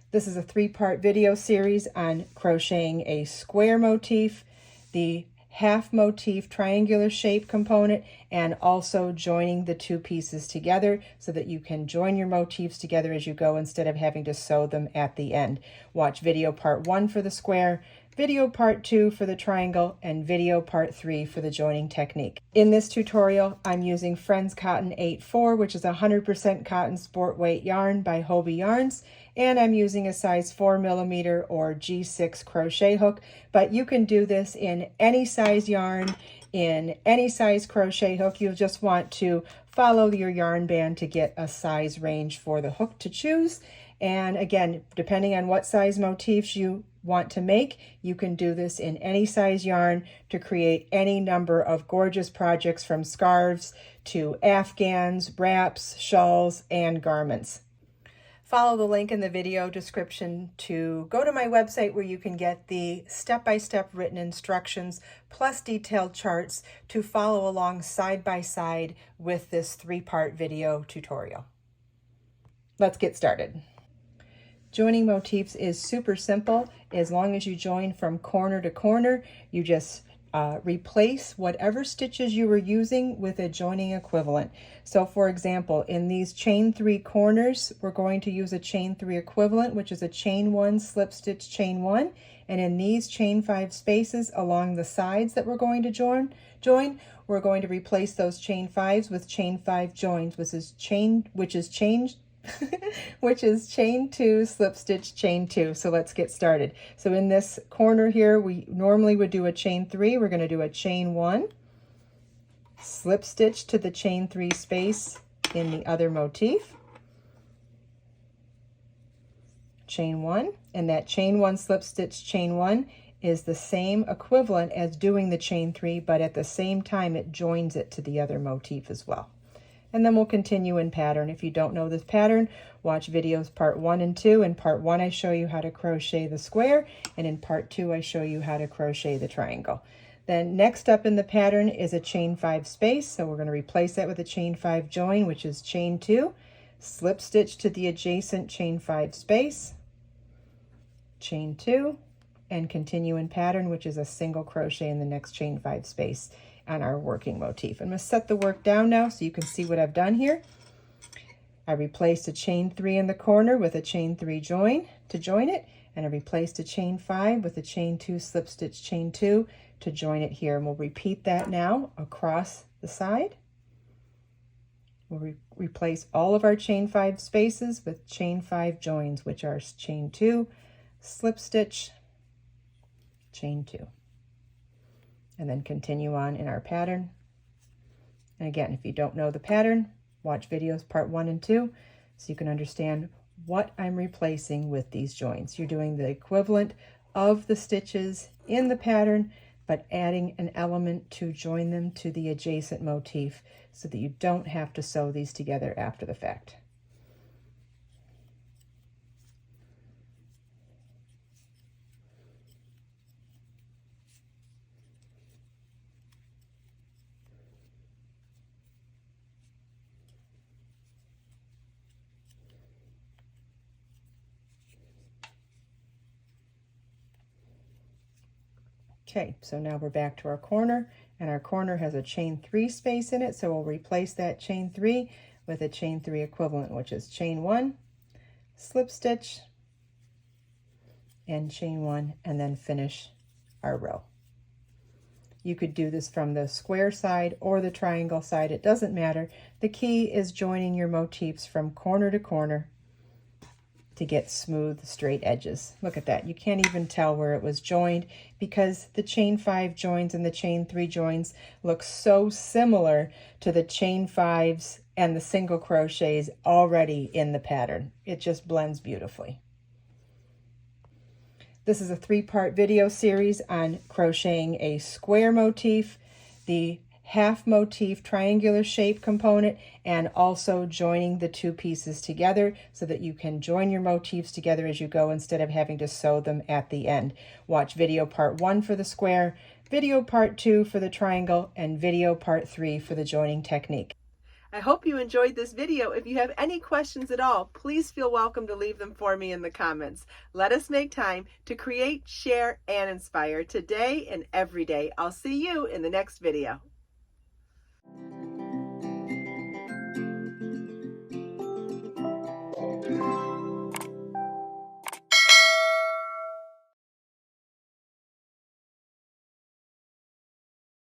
This is a three-part video series on crocheting a square motif, the half motif triangular shape component, and also joining the two pieces together so that you can join your motifs together as you go instead of having to sew them at the end. Watch video part 1 for the square, video part 2 for the triangle, and video part 3 for the joining technique. In this tutorial, I'm using Friends Cotton 8-4, which is 100% cotton sport weight yarn by Hobie Yarns, and I'm using a size 4mm or G6 crochet hook, but you can do this in any size yarn, in any size crochet hook. You'll just want to follow your yarn band to get a size range for the hook to choose. And again, depending on what size motifs you want to make, you can do this in any size yarn to create any number of gorgeous projects, from scarves to afghans, wraps, shawls, and garments. Follow the link in the video description to go to my website where you can get the step-by-step written instructions plus detailed charts to follow along side by side with this three-part video tutorial. Let's get started. Joining motifs is super simple. As long as you join from corner to corner, you just replace whatever stitches you were using with a joining equivalent. So for example, in these chain 3 corners, we're going to use a chain 3 equivalent, which is a chain 1 slip stitch chain 1. And in these chain 5 spaces along the sides that we're going to join, we're going to replace those chain 5s with chain 5 joins, which is chain 2 slip stitch chain 2. So let's get started. So in this corner here, we normally would do a chain 3. We're going to do a chain 1, slip stitch to the chain 3 space in the other motif, chain 1, and that chain 1 slip stitch chain 1 is the same equivalent as doing the chain 3, but at the same time it joins it to the other motif as well. And then we'll continue in pattern. If you don't know this pattern, watch videos part 1 and 2. In part 1, I show you how to crochet the square, and in part 2, I show you how to crochet the triangle. Then next up in the pattern is a chain 5 space, so we're going to replace that with a chain 5 join, which is chain 2, slip stitch to the adjacent chain 5 space, chain 2, and continue in pattern, which is a single crochet in the next chain 5 space on our working motif. I'm going to set the work down now so you can see what I've done here. I replaced a chain 3 in the corner with a chain 3 join to join it, and I replaced a chain 5 with a chain 2 slip stitch chain 2 to join it here. And we'll repeat that now across the side. We'll replace all of our chain 5 spaces with chain 5 joins, which are chain 2 slip stitch chain 2. And then continue on in our pattern. And again, if you don't know the pattern, watch videos part 1 and 2 so you can understand what I'm replacing with these joins. You're doing the equivalent of the stitches in the pattern, but adding an element to join them to the adjacent motif so that you don't have to sew these together after the fact. Okay, so now we're back to our corner, and our corner has a chain 3 space in it, so we'll replace that chain 3 with a chain 3 equivalent, which is chain 1, slip stitch, and chain 1, and then finish our row. You could do this from the square side or the triangle side, it doesn't matter. The key is joining your motifs from corner to corner to get smooth, straight edges. Look at that. You can't even tell where it was joined because the chain 5 joins and the chain 3 joins look so similar to the chain 5s and the single crochets already in the pattern. It just blends beautifully. This is a three-part video series on crocheting a square motif, the half motif triangular shape component, and also joining the two pieces together so that you can join your motifs together as you go instead of having to sew them at the end. Watch video part 1 for the square, video part 2 for the triangle, and video part 3 for the joining technique. I hope you enjoyed this video. If you have any questions at all, please feel welcome to leave them for me in the comments. Let us make time to create, share, and inspire today and every day. I'll see you in the next video.